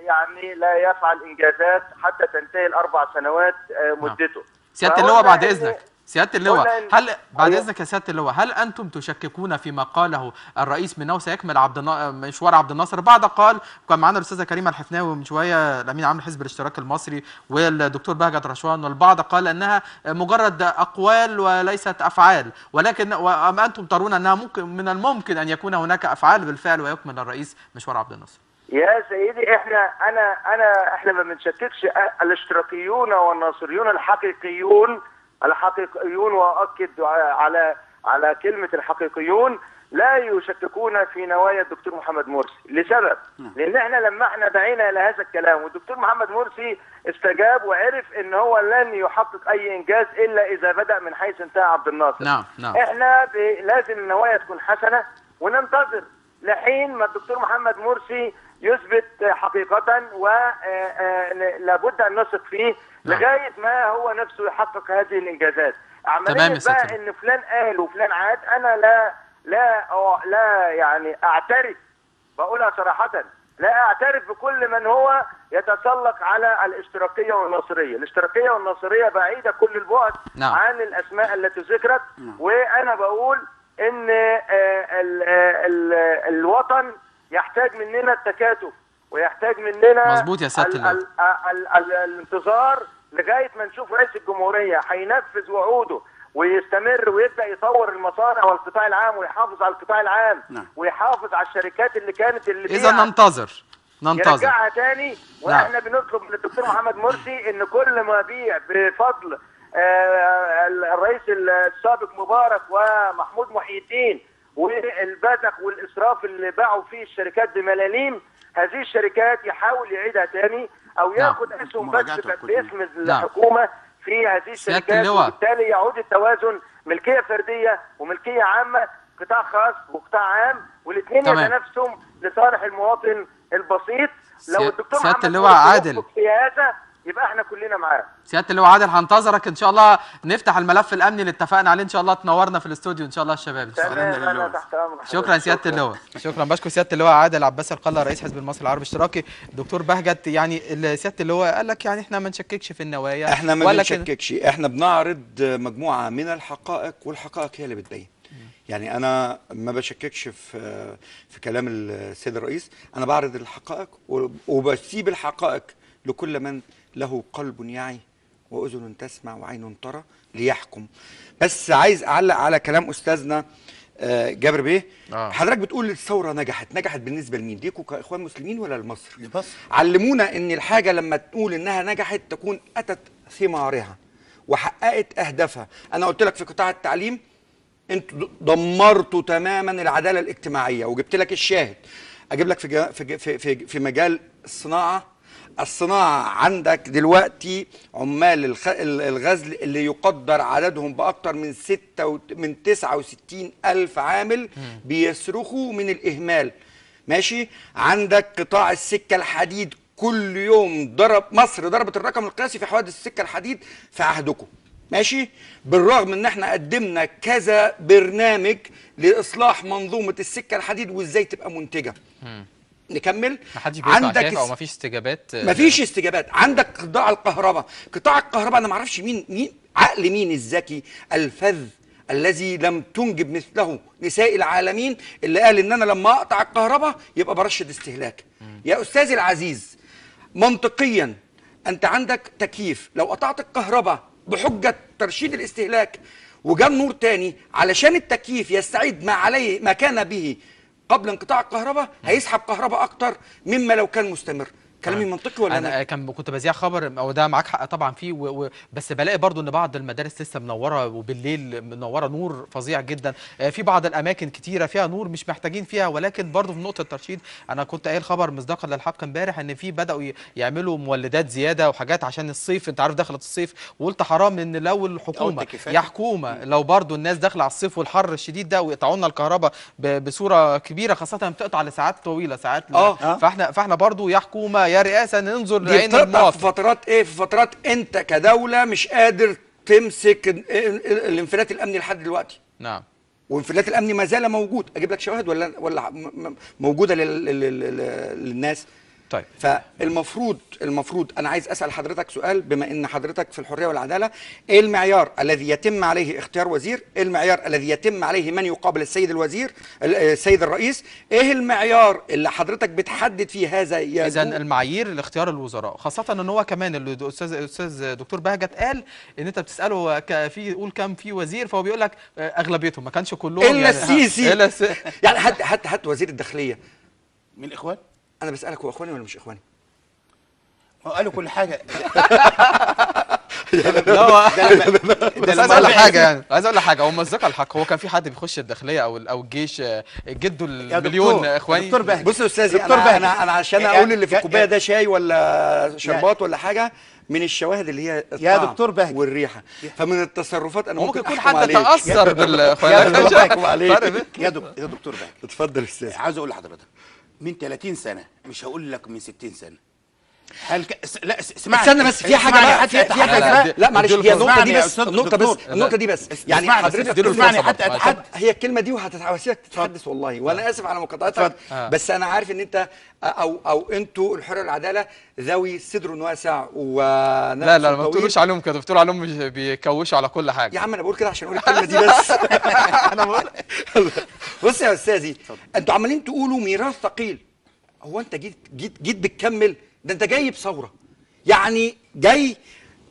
يعني لا يفعل انجازات حتى تنتهي ال4 سنوات مدته. سيادة اللواء بعد اذنك سياده اللواء، قلنا هل بعد أيوة. اذنك يا سياده اللواء، هل انتم تشككون فيما قاله الرئيس من انه سيكمل مشوار عبد الناصر؟ بعد قال، كان معانا الاستاذه كريمه الحفناوي من شويه الامين العام لحزب الاشتراك المصري والدكتور بهجت رشوان، والبعض قال انها مجرد اقوال وليست افعال، ولكن انتم ترون انها ممكن من الممكن ان يكون هناك افعال بالفعل ويكمل الرئيس مشوار عبد الناصر. يا سيدي احنا ما بنشككش. الاشتراكيون والناصريون الحقيقيون واؤكد على كلمه الحقيقيون لا يشككون في نوايا الدكتور محمد مرسي، لسبب لان احنا دعينا الى هذا الكلام، والدكتور محمد مرسي استجاب وعرف ان هو لن يحقق اي انجاز الا اذا بدا من حيث انتهى عبد الناصر. نعم. احنا لازم النوايا تكون حسنه، وننتظر لحين ما الدكتور محمد مرسي يثبت حقيقة ولابد أن نثق فيه لغاية ما هو نفسه يحقق هذه الإنجازات. عملية بقى إن فلان قال وفلان عاد، أنا لا يعني أعترف، بقولها صراحة، لا أعترف بكل من هو يتسلق على الاشتراكية والناصرية. الاشتراكية والناصرية بعيدة كل البعد عن الأسماء التي ذكرت، وأنا بقول إن الوطن يحتاج مننا التكاتف، ويحتاج مننا مظبوط يا سيادة الانتظار لغايه ما نشوف رئيس الجمهوريه هينفذ وعوده ويستمر ويبدا يطور المصانع والقطاع العام ويحافظ على القطاع العام ويحافظ على الشركات اللي اذا ننتظر يرجعها تاني. واحنا بنطلب من الدكتور محمد مرسي ان كل ما بيع بفضل الرئيس السابق مبارك ومحمود محي الدين والبذخ والاسراف اللي باعوا فيه الشركات بملاليم، هذه الشركات يحاول يعيدها تاني او ياخد اسهم بس باسم الحكومه في هذه الشركات، وبالتالي يعود التوازن ملكيه فرديه وملكيه عامه، قطاع خاص وقطاع عام، والاثنين يتنافسوا لصالح المواطن البسيط. لو الدكتور محمد عادل في هذا يبقى احنا كلنا معاه. سياده اللواء عادل، هنتظرك ان شاء الله، نفتح الملف الامني اللي اتفقنا عليه ان شاء الله، تنورنا في الاستوديو ان شاء الله الشباب. انا تحت امرك. شكرا سياده اللواء. شكرا، بشكر سياده اللواء عادل عباس القلة رئيس حزب المصري العربي الاشتراكي. دكتور بهجت، يعني سياده اللواء قال لك يعني احنا ما نشككش في النوايا، احنا ما بنشككش، احنا بنعرض مجموعه من الحقائق، والحقائق هي اللي بتبين. يعني انا ما بشككش في كلام السيد الرئيس، انا بعرض الحقائق وبسيب الحقائق لكل من له قلب يعي واذن تسمع وعين ترى ليحكم. بس عايز اعلق على كلام استاذنا جابر بيه. حضرتك بتقول الثوره نجحت بالنسبه لمين؟ ليكوا كاخوان مسلمين ولا لمصر؟ علمونا ان الحاجه لما تقول انها نجحت تكون اتت ثمارها وحققت اهدافها. انا قلت لك في قطاع التعليم انتوا دمرتوا تماما العداله الاجتماعيه، وجبت لك الشاهد. اجيب لك في مجال الصناعه عندك دلوقتي عمال الغزل اللي يقدر عددهم باكثر من 69 ألف عامل بيصرخوا من الاهمال. ماشي. عندك قطاع السكه الحديد، كل يوم مصر ضربت الرقم القياسي في حوادث السكه الحديد في عهدكم. ماشي. بالرغم ان احنا قدمنا كذا برنامج لاصلاح منظومه السكه الحديد وازاي تبقى منتجه. نكمل. عندك او مفيش استجابات. مفيش استجابات. عندك قطاع الكهرباء انا ما اعرفش مين عقل مين الذكي الفذ الذي لم تنجب مثله نساء العالمين اللي قال ان انا لما اقطع الكهرباء يبقى برشد استهلاك. يا استاذي العزيز، منطقيا انت عندك تكييف، لو قطعت الكهرباء بحجه ترشيد الاستهلاك وجاب نور تاني علشان التكييف يستعيد ما كان به قبل انقطاع الكهرباء، هيسحب كهرباء اكتر مما لو كان مستمر. كلامي منطقي ولا انا كنت بذيع خبر، او ده معاك حق طبعا فيه، بس بلاقي برضو ان بعض المدارس لسه منوره، وبالليل منوره نور فظيع جدا. في بعض الاماكن كتيره فيها نور مش محتاجين فيها، ولكن برضو في نقطه الترشيد انا كنت قايل خبر مصداقا للحق امبارح ان في بداوا يعملوا مولدات زياده وحاجات عشان الصيف. انت عارف دخلت الصيف، وقلت حرام ان لو الحكومه يا حكومه لو برضو الناس داخله على الصيف والحر الشديد ده ويقطعوا لنا الكهرباء بصوره كبيره، خاصه بتقطع لساعات طويله ساعات. فاحنا برضو يا حكومه يا رئاسه ننظر لعين المواطن. في فترات في فترات انت كدوله مش قادر تمسك الانفلات الامني لحد دلوقتي. نعم. وانفلات الامني ما زال موجود. اجيب لك شواهد ولا موجوده للناس؟ طيب المفروض انا عايز اسال حضرتك سؤال، بما ان حضرتك في الحريه والعداله، ايه المعيار الذي يتم عليه اختيار وزير؟ ايه المعيار الذي يتم عليه من يقابل السيد الوزير السيد الرئيس؟ ايه المعيار اللي حضرتك بتحدد فيه هذا؟ اذا المعايير لاختيار الوزراء، خاصه ان هو كمان الاستاذ دكتور بهجت قال ان انت بتساله في قول كام في وزير، فهو بيقول لك اغلبيتهم، ما كانش كلهم الا يعني السيسي. يعني هات وزير الداخليه من الاخوان. انا بسالك هو اخواني ولا مش اخواني؟ ما قالوا كل حاجه. لا هو بس عايز اقول لك حاجه، يعني عايز اقول لك حاجه، هو مصدق الحق، هو كان في حد بيخش الداخليه او الجيش جده المليون اخواني؟ دكتور بهجت، بص يا استاذي، انا عشان اقول اللي في الكوبايه ده شاي ولا شربات ولا حاجه، من الشواهد اللي هي يا دكتور بهجت والريحه، فمن التصرفات انا ممكن يكون أحكم حد عليك. تاثر بالاخوان. يا دكتور بهجت، اتفضل يا استاذ. عاوز اقول لحضرتك من 30 سنه، مش هقول لك من 60 سنه، هل لا اسمعني، استنى بس، في حاجه بقى، في حاجه، لا معلش، هي النقطه دي بس، النقطه دي بس، يعني حضرتك اسمعني حتى هي الكلمه دي وهتسيبك تتحدث والله، وانا اسف على مقاطعتك، بس انا عارف ان انت او انتوا الحريه والعداله ذوي صدر واسع ونفس لا ما بتقولوش عليهم كده، بتقولوا عليهم مش بيكوشوا على كل حاجه. يا عم انا بقول كده عشان اقول الكلمه دي بس. انا بقول بص يا استاذي، انتوا عمالين تقولوا ميراث ثقيل، هو انت جيت بتكمل؟ ده انت جاي بثوره، يعني جاي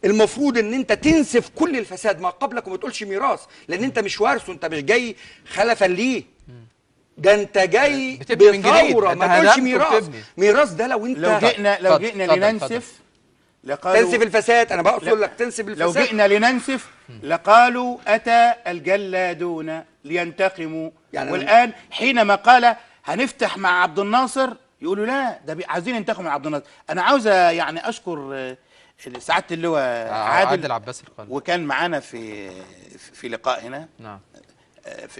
المفروض ان انت تنسف كل الفساد ما قبلك وما تقولش ميراث، لان انت مش وارثه، انت مش جاي خلفا ليه، ده انت جاي بثوره، ما تقولش ميراث. ميراث ده لو انت لو جئنا لننسف لقالوا تنسف الفساد، انا بقصد لك تنسف الفساد. لو جئنا لننسف لقالوا اتى الجلادون لينتقموا، يعني والان حينما قال هنفتح مع عبد الناصر يقولوا لا ده عايزين ينتقموا من عبد الناصر. انا عاوز يعني اشكر سعاده اللواء عادل عباس القلب، وكان معانا في لقاء هنا. نعم.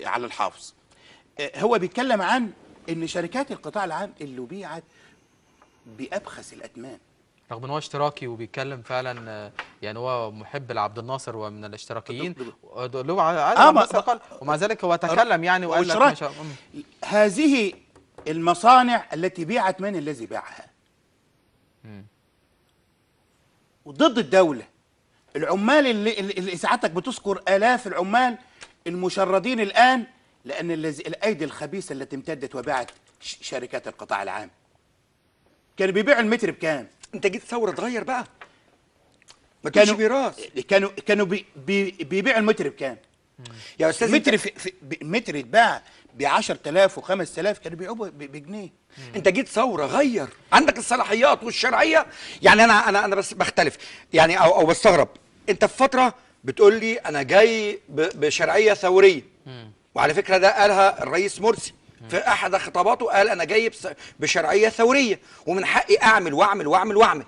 على الحافظ، هو بيتكلم عن ان شركات القطاع العام اللي بيعت بابخس الاثمان، رغم ان هو اشتراكي وبيتكلم فعلا، يعني هو محب لعبد الناصر ومن الاشتراكيين، ومع ذلك هو تكلم يعني وقال لك هذه المصانع التي بيعت، من الذي باعها؟ وضد الدولة. العمال اللي ساعتك بتذكر آلاف العمال المشردين الآن، لأن الأيدي الخبيثة التي امتدت وباعت شركات القطاع العام. كانوا بيبيعوا المتر بكام؟ انت جيت ثورة تغير بقى، ما كانش ميراث. كانوا بيبيعوا المتر بكام؟ يا استاذ المتر يتباع ب 10,000 و5,000، كانوا بيبيعوه بجنيه. انت جيت ثوره، غير، عندك الصلاحيات والشرعيه. يعني انا بس بختلف، يعني او بستغرب، انت في فتره بتقول لي انا جاي بشرعيه ثوريه، وعلى فكره ده قالها الرئيس مرسي في احد خطاباته، قال انا جاي بشرعيه ثوريه ومن حقي اعمل واعمل واعمل واعمل.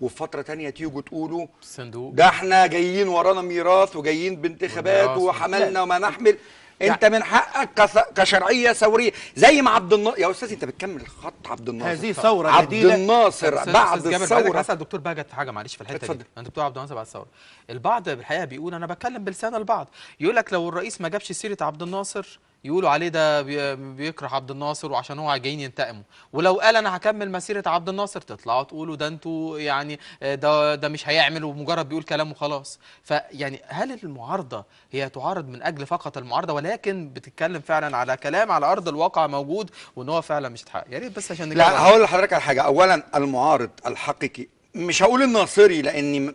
وفي فتره ثانيه تيجوا تقولوا الصندوق ده احنا جايين ورانا ميراث وجايين بانتخابات وحملنا وما نحمل. انت من حقك كشرعيه ثوريه، زي ما عبد الناصر. يا استاذ انت بتكمل خط عبد الناصر، هذه ثوره عبد الناصر بعد الثوره. هسأل الدكتور بهجت في حاجه معلش في الحته دي، انت بتقول عبد الناصر بعد الثوره. البعض بالحقيقه بيقول، انا بتكلم بلسان البعض، يقول لك لو الرئيس ما جابش سيره عبد الناصر يقولوا عليه ده بيكره عبد الناصر وعشان هو جايين ينتقموا، ولو قال انا هكمل مسيره عبد الناصر تطلعوا تقولوا ده انتوا يعني ده مش هيعمل ومجرد بيقول كلام وخلاص. فيعني هل المعارضه هي تعارض من اجل فقط المعارضه، ولكن بتتكلم فعلا على كلام على ارض الواقع موجود وان هو فعلا مش هيتحقق؟ يا ريت بس عشان لا، هقول لحضرتك على حاجه. اولا المعارض الحقيقي، مش هقول الناصري لاني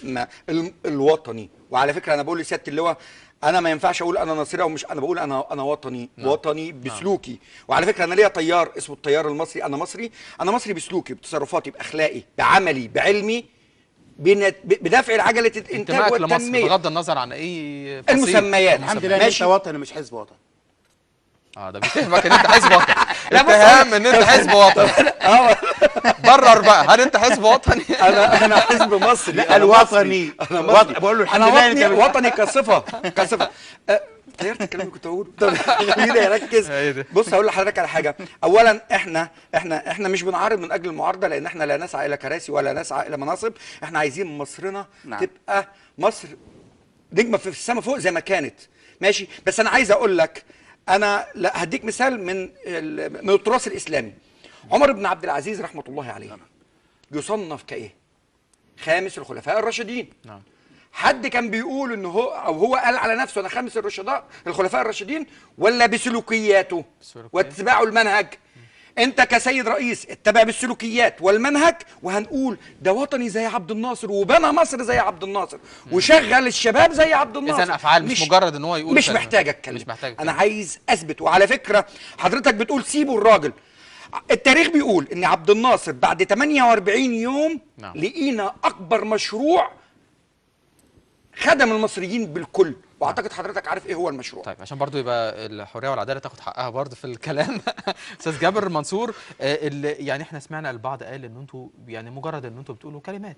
الوطني، وعلى فكره انا بقول لسياده اللواء انا ما ينفعش اقول انا ناصري او مش، انا بقول انا وطني. وطني بسلوكي. وعلى فكره انا ليا طيار اسمه الطيار المصري. انا مصري بسلوكي، بتصرفاتي، باخلاقي، بعملي، بعلمي، بدافع عجله الانتاج والتنميه، بغض النظر عن اي المسميات. الحمد لله انت وطني مش حزب وطني. ده بيتهمك ان انت حزب وطني. اتهام ان انت حزب وطني. برر بقى، هل انت حزب وطني؟ انا حزب مصري. لا، الوطني. بقول له الحمد لله وطني كصفه. غيرت الكلام اللي كنت بقوله. طب خلينا يركز. بص هقول لحضرتك على حاجه. اولا احنا مش بنعارض من اجل المعارضه، لان احنا لا نسعى الى كراسي ولا نسعى الى مناصب. احنا عايزين مصرنا تبقى مصر نجمه في السماء فوق زي ما كانت، ماشي. بس انا عايز اقول لك، انا هديك مثال من التراث الاسلامي. عمر بن عبد العزيز رحمه الله عليه يصنف كايه؟ خامس الخلفاء الراشدين. نعم. حد كان بيقول ان هو قال على نفسه انا خامس الخلفاء الراشدين، ولا بسلوكياته واتباعه المنهج؟ انت كسيد رئيس اتبع بالسلوكيات والمنهج، وهنقول ده وطني زي عبد الناصر وبنى مصر زي عبد الناصر وشغل الشباب زي عبد الناصر. اذا افعال مش مجرد ان هو يقول مش محتاج اتكلم، مش محتاج انا عايز اثبت. وعلى فكره حضرتك بتقول سيبوا الراجل، التاريخ بيقول ان عبد الناصر بعد 48 يوم نعم. لقينا اكبر مشروع خدم المصريين بالكل، واعتقد حضرتك عارف ايه هو المشروع. طيب عشان برضو يبقى الحريه والعداله تاخد حقها برضو في الكلام. استاذ جابر منصور، يعني احنا سمعنا البعض قال ان انتوا يعني مجرد ان انتوا بتقولوا كلمات،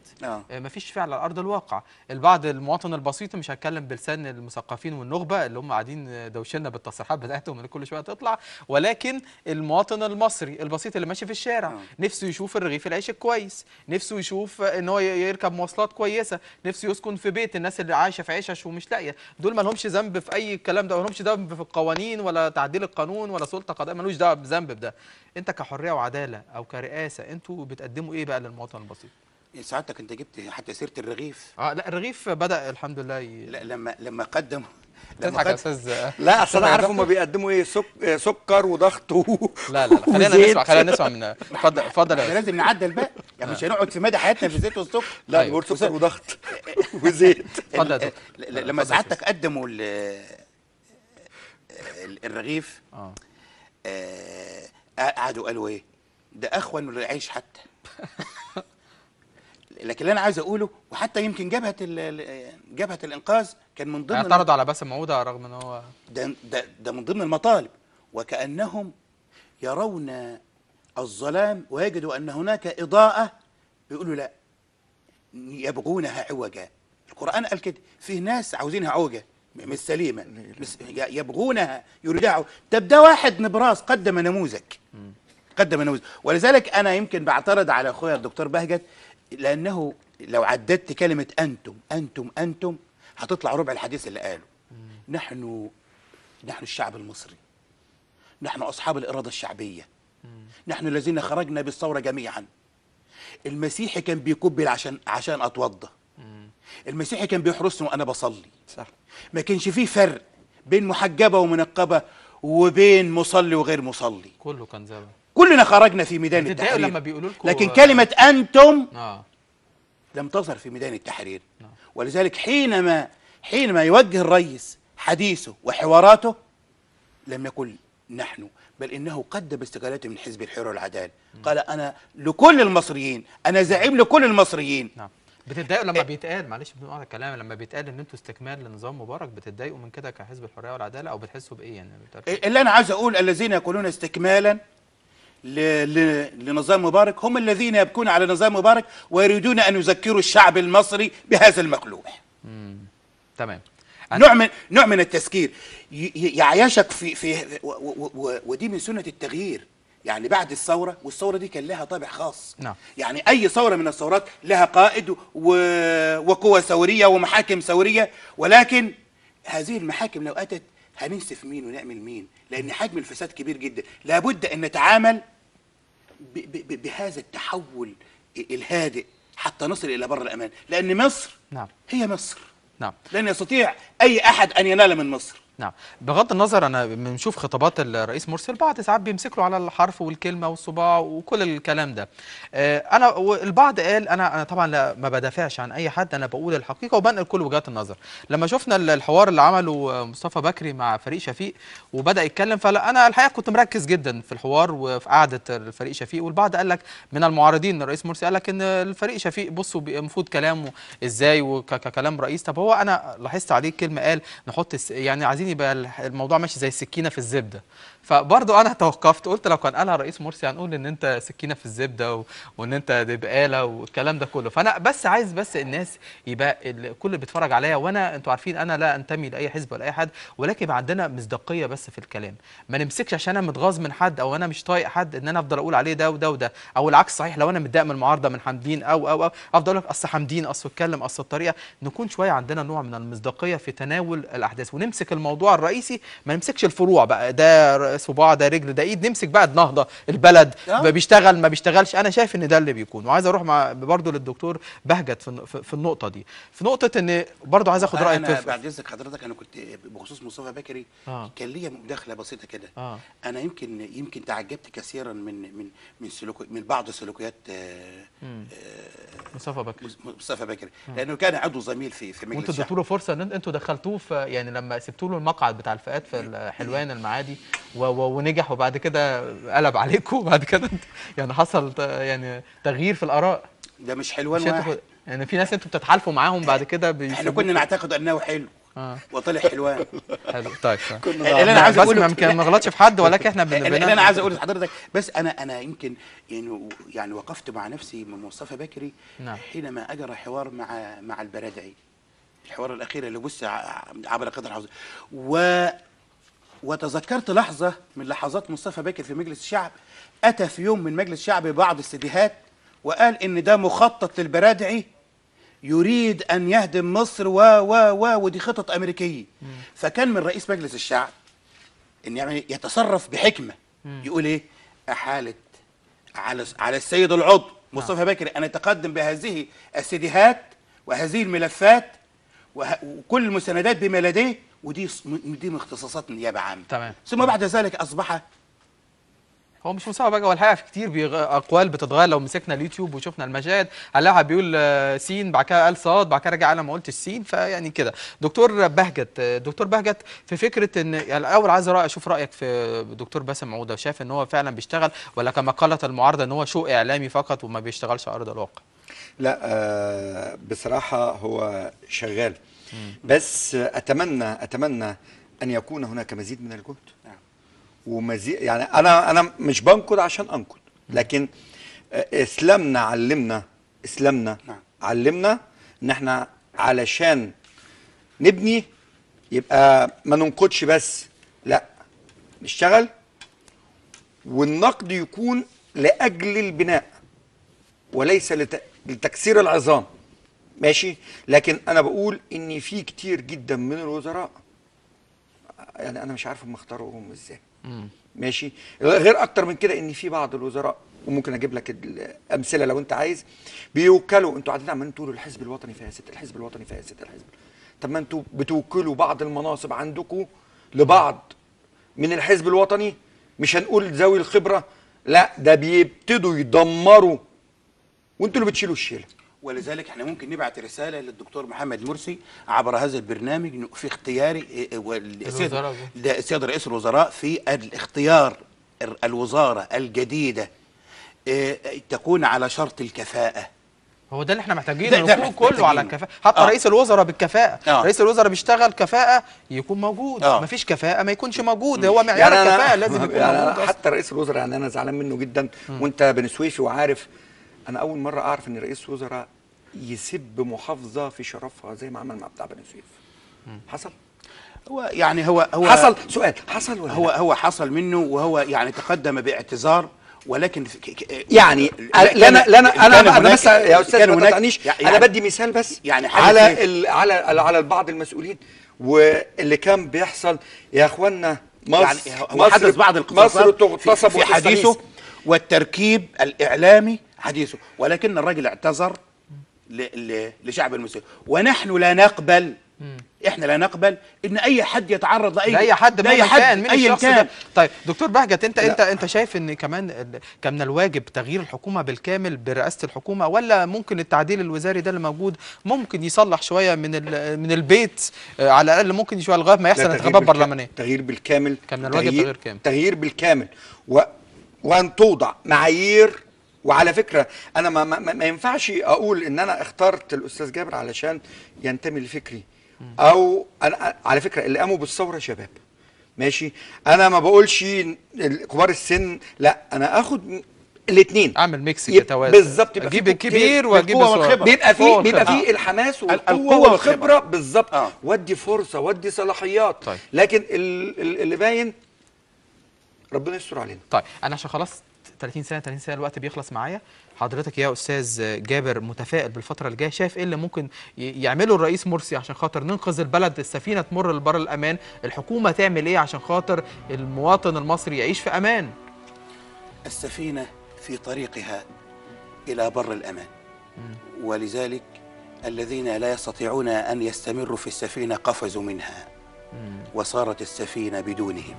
مفيش فعل على ارض الواقع. البعض المواطن البسيط مش هتكلم بلسان المثقفين والنخبه اللي هم قاعدين دوشنا بالتصريحات بتاعتهم اللي كل شويه تطلع، ولكن المواطن المصري البسيط اللي ماشي في الشارع نفسه يشوف الرغيف العيش الكويس، نفسه يشوف ان هو يركب مواصلات كويسه، نفسه يسكن في بيت. الناس اللي عايشه في عيشش ومش لاقيه دول ما لهمش ذنب في اي الكلام ده، ما لهمش ذنب في القوانين ولا تعديل القانون ولا سلطه قضائيه، ملوش دعوه بذنب بده. انت كحريه وعداله او كرئاسه انتوا بتقدموا ايه بقى للمواطن البسيط؟ سعادتك انت جبت حتى سيره الرغيف. لا الرغيف بدا الحمد لله لا لما قدم تضحك يا استاذ. لا اصل انا عارف هم بيقدموا ايه، سكر وضغط لا خلينا نسمع من اتفضل. احنا لازم نعدل بقى، يعني مش هنقعد في مدى حياتنا في الزيت والسكر. لا نقول سكر وضغط وزيت. اتفضل. لما سعادتك قدموا الرغيف قعدوا قالوا ايه؟ ده اخون من العيش حتى. لكن اللي انا عايز اقوله، وحتى يمكن جبهه الانقاذ كان من ضمن اعترضوا على باسم معوده رغم ان هو ده من ضمن المطالب، وكانهم يرون الظلام ويجدوا ان هناك اضاءه، بيقولوا لا يبغونها عوجا. القران قال كده، في ناس عاوزينها عوجه مش سليمه، يبغونها يريدها. طب ده واحد نبراس قدم نموذج، ولذلك انا يمكن بعترض على اخويا الدكتور بهجت، لانه لو عددت كلمه انتم هتطلع ربع الحديث اللي قاله. نحن الشعب المصري، نحن اصحاب الاراده الشعبيه، نحن الذين خرجنا بالثوره جميعا. المسيحي كان بيكبل عشان اتوضى، المسيحي كان بيحرسني وانا بصلي. صح. ما كانش فيه فرق بين محجبه ومنقبه وبين مصلي وغير مصلي، كله كان زي كلنا خرجنا في ميدان التحرير. لما بيقولوا لكم لكن كلمه انتم لم تظهر في ميدان التحرير. ولذلك حينما يوجه الرئيس حديثه وحواراته لم يقل نحن، بل انه قدم استقالته من حزب الحريه والعداله. قال انا لكل المصريين، انا زعيم لكل المصريين. بتتضايقوا لما بيتقال، معلش بدون قطع الكلام، لما بيتقال ان انتوا استكمال لنظام مبارك، بتتضايقوا من كده كحزب الحريه والعداله او بتحسوا بايه يعني؟ اللي انا عايز اقول الذين يقولون استكمالا لنظام مبارك هم الذين يبكون على نظام مبارك ويريدون ان يذكروا الشعب المصري بهذا المقلوع. تمام. نوع من التذكير يعيشك في ودي من سنه التغيير. يعني بعد الثوره، والثوره دي كان لها طابع خاص. يعني اي ثوره من الثورات لها قائد وقوى ثوريه ومحاكم ثوريه، ولكن هذه المحاكم لو اتت هننسف مين ونعمل مين؟ لان حجم الفساد كبير جدا. لابد ان نتعامل بهذا التحول الهادئ حتى نصل الى بر الامان، لان مصر هي مصر. لن يستطيع اي احد ان ينال من مصر. بغض النظر، انا بنشوف خطابات الرئيس مرسي البعض ساعات بيمسك له على الحرف والكلمه والصباع وكل الكلام ده. انا البعض قال انا طبعا ما بدافعش عن اي حد، انا بقول الحقيقه وبنقل كل وجهات النظر. لما شفنا الحوار اللي عمله مصطفى بكري مع فريق شفيق وبدا يتكلم، فلا انا الحقيقه كنت مركز جدا في الحوار وفي قعده الفريق شفيق، والبعض قال لك من المعارضين الرئيس مرسي قال لك ان الفريق شفيق بصوا المفروض كلامه ازاي وككلام رئيس. طب هو انا لاحظت عليه كلمه قال نحط يعني عايزين يبقى الموضوع ماشي زي السكينه في الزبده. فبرضه انا توقفت قلت لو كان قالها رئيس مرسي هنقول ان انت سكينه في الزبده وان انت بقاله والكلام ده كله. فانا بس عايز الناس يبقى الكل اللي بيتفرج عليا، وانا انتوا عارفين انا لا انتمي لاي حزب ولا اي حد، ولكن يبقى عندنا مصداقيه بس في الكلام. ما نمسكش عشان انا متغاظ من حد او انا مش طايق حد ان انا افضل اقول عليه ده وده وده، او العكس صحيح لو انا متضايق من المعارضه من حمدين او افضل اقول لك اصل حمدين اصل اتكلم اصل الطريقه. نكون شويه عندنا نوع من المصداقيه في تناول الاحداث ونمسك الموضوع الموضوع الرئيسي، ما نمسكش الفروع بقى، ده صباع ده رجل ده ايد، نمسك بقى النهضه البلد بيشتغل ما بيشتغلش. انا شايف ان ده اللي بيكون. وعايز اروح مع برضه للدكتور بهجت في النقطه دي، في نقطه ان برضه عايز اخد رايك. انا بعد اذنك حضرتك، انا كنت بخصوص مصطفى بكري كان ليا مداخله بسيطه كده. انا يمكن تعجبت كثيرا من بعض سلوكيات مصطفى بكري لانه كان عضو زميل في مجلس الشعب. وانتوا اديتوا له فرصه ان انتوا دخلتوه في، يعني لما سبتوا له المقعد بتاع الفئات في حلوان المعادي ونجح، وبعد كده قلب عليكم، وبعد كده يعني حصل يعني تغيير في الاراء. ده مش حلوان واحد، يعني في ناس انتوا بتتحالفوا معاهم بعد كده احنا كنا نعتقد انه حلو وطلع حلوان. حلو. طيب اللي انا عايز اقوله بس ما نغلطش في حد، ولكن احنا اللي انا عايز اقوله لحضرتك بس انا يمكن يعني وقفت مع نفسي من مصطفى بكري حينما اجرى حوار مع البرادعي، الحوار الاخير اللي بص عبر قدر الحوزه، وتذكرت لحظه من لحظات مصطفى بكري في مجلس الشعب. اتى في يوم من مجلس الشعب بعض السيديهات وقال ان ده مخطط للبرادعي يريد ان يهدم مصر ودي خطط امريكيه. فكان من رئيس مجلس الشعب ان يعني يتصرف بحكمه، يقول ايه؟ احالت على السيد العضو مصطفى بكري ان يتقدم بهذه السيديهات وهذه الملفات وكل المستندات بما لديه، ودي من اختصاصات النيابه عامه. تمام. ثم بعد ذلك اصبح هو مش مصطفى بكري، هو الحقيقه في كتير اقوال بتتغير. لو مسكنا اليوتيوب وشفنا المشاهد هنلاقيها بيقول سين، بعد كده قال صاد، بعد كده رجع انا ما قلتش سين. فيعني كده دكتور بهجت في فكره ان يعني الاول عايز اشوف رايك في دكتور باسم عوده، شايف ان هو فعلا بيشتغل ولا كما قالت المعارضه ان هو شو اعلامي فقط وما بيشتغلش على ارض الواقع؟ لا بصراحه هو شغال، بس اتمنى ان يكون هناك مزيد من الجهد ومزيد. يعني انا مش بنقد عشان انقد، لكن اسلامنا علمنا ان احنا علشان نبني يبقى ما ننقدش بس، لا نشتغل، والنقد يكون لاجل البناء وليس لتكسير العظام. ماشي، لكن انا بقول ان في كتير جدا من الوزراء يعني انا مش عارف هم اختاروهم ازاي. ماشي، غير اكتر من كده ان في بعض الوزراء، وممكن اجيب لك الامثله لو انت عايز، بيوكلوا. انتوا قاعدين عمالين تقولوا الحزب الوطني فاسد، الحزب الوطني فاسد، طب ما انتوا بتوكلوا بعض المناصب عندكم لبعض من الحزب الوطني، مش هنقول ذوي الخبره، لا ده بيبتدوا يدمروا وانتوا اللي بتشيلوا الشيله. ولذلك احنا ممكن نبعت رساله للدكتور محمد مرسي عبر هذا البرنامج في اختيار السيد رئيس الوزراء في الاختيار الوزاره الجديده تكون على شرط الكفاءه. هو ده اللي احنا محتاجينه، يكون كله على الكفاءه. حتى رئيس الوزراء بالكفاءه. رئيس الوزراء بيشتغل كفاءه يكون موجود، مفيش كفاءه ما يكونش موجود. هو معيار يعني الكفاءه لازم يكون موجود. حتى رئيس الوزراء يعني انا زعلان منه جدا. وانت بني سويفي وعارف، انا اول مره اعرف ان رئيس وزراء يسب محافظه في شرفها زي ما عمل مع بتاع بني سويف. حصل؟ هو يعني هو حصل. سؤال، حصل ولا هو حصل منه، وهو يعني تقدم باعتذار، ولكن يعني انا بس يا استاذ ما تقطعنيش، يعني انا بدي مثال بس يعني على بعض المسؤولين واللي كان بيحصل. يا اخوانا مصر يعني حدث بعض مصر تغتصب في حديثه والتركيب الاعلامي حديثه، ولكن الراجل اعتذر لشعب المسلمين. ونحن لا نقبل، احنا لا نقبل ان اي حد يتعرض لاي حد من الشخص ده. طيب دكتور بهجت، انت شايف ان كمان كان من الواجب تغيير الحكومه بالكامل برئاسه الحكومه، ولا ممكن التعديل الوزاري ده اللي موجود ممكن يصلح شويه من البيت على الاقل، ممكن شويه لغايه ما يحصل انتخابات برلمانيه؟ تغيير بالكامل، كان من الواجب تغيير بالكامل وان توضع معايير. وعلى فكره انا ما ينفعش اقول ان انا اخترت الاستاذ جابر علشان ينتمي لفكري، او أنا على فكره اللي قاموا بالثوره شباب. ماشي، انا ما بقولش كبار السن، لا انا اخد الاثنين، اعمل ميكس يتوازن بالظبط، اجيب الكبير واجيب الصغير، بيبقى فيه الحماس والقوه والخبره بالظبط. ودي فرصه ودي صلاحيات. طيب. لكن اللي باين ربنا يستر علينا. طيب انا عشان خلاص 30 سنه الوقت بيخلص معايا. حضرتك يا استاذ جابر متفائل بالفتره اللي جايه، شايف ايه اللي ممكن يعمله الرئيس مرسي عشان خاطر ننقذ البلد، السفينه تمر لبر الامان، الحكومه تعمل ايه عشان خاطر المواطن المصري يعيش في امان؟ السفينة في طريقها إلى بر الأمان، ولذلك الذين لا يستطيعون أن يستمروا في السفينة قفزوا منها وصارت السفينة بدونهم.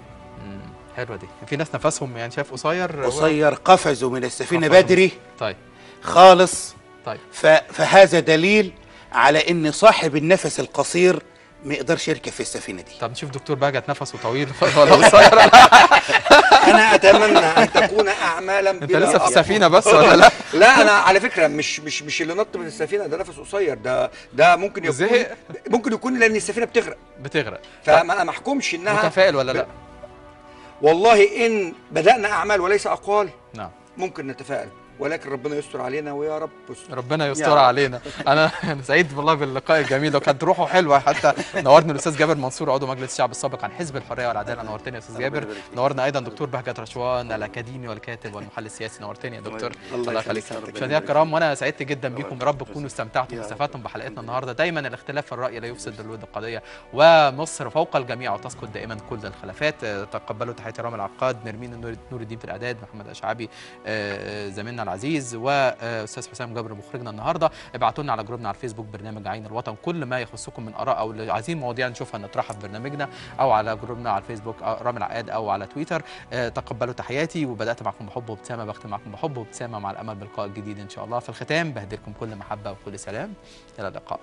حلوه دي. في ناس نفسهم يعني شايف قصير قفزوا من السفينة بدري طيب خالص. طيب فهذا دليل على ان صاحب النفس القصير ما يقدرش يركب في السفينه دي. طب نشوف دكتور بهجت نفسه طويل ولا قصير؟ انا اتمنى ان تكون اعمالا انت لسه في السفينه بس ولا لا؟ لا انا على فكره مش اللي نط من السفينه ده نفس قصير، ده ممكن يكون لان السفينه بتغرق. فما ما احكمش انها متفائل ولا لا؟ والله ان بدانا اعمال وليس اقوال نعم ممكن نتفائل، ولكن ربنا يستر علينا ويا رب ربنا يستر علينا. انا سعيد والله باللقاء الجميل، وكانت روحه حلوه. حتى نورنا الاستاذ جابر منصور عضو مجلس الشعب السابق عن حزب الحريه والعداله، نورتني يا استاذ جابر. نورنا ايضا دكتور بهجت رشوان الاكاديمي والكاتب والمحلل السياسي، نورتني يا دكتور. الله يخليك. مشاهدينا الكرام، وانا سعدت جدا بيكم، يا رب تكونوا استمتعتوا واستفدتم بحلقتنا النهارده. دايما الاختلاف في الراي لا يفسد للود القضيه، ومصر فوق الجميع وتسقط دائما كل الخلافات. تقبلوا تحياتي رامي العقاد، نرمين نور الدين في الاعداد، محمد اشعبي زميلنا العزيز، واستاذ حسام جابر مخرجنا النهارده. ابعتوا لنا على جروبنا على الفيسبوك برنامج عين الوطن كل ما يخصكم من اراء او عايزين مواضيع نشوفها نطرحها في برنامجنا، او على جروبنا على الفيسبوك رامي العقاد، او على تويتر. تقبلوا تحياتي، وبدات معكم بحب وابتسامه، بختم معكم بحب وابتسامه، مع الامل بلقاء جديد ان شاء الله. في الختام بهدلكم كل محبه وكل سلام، الى اللقاء.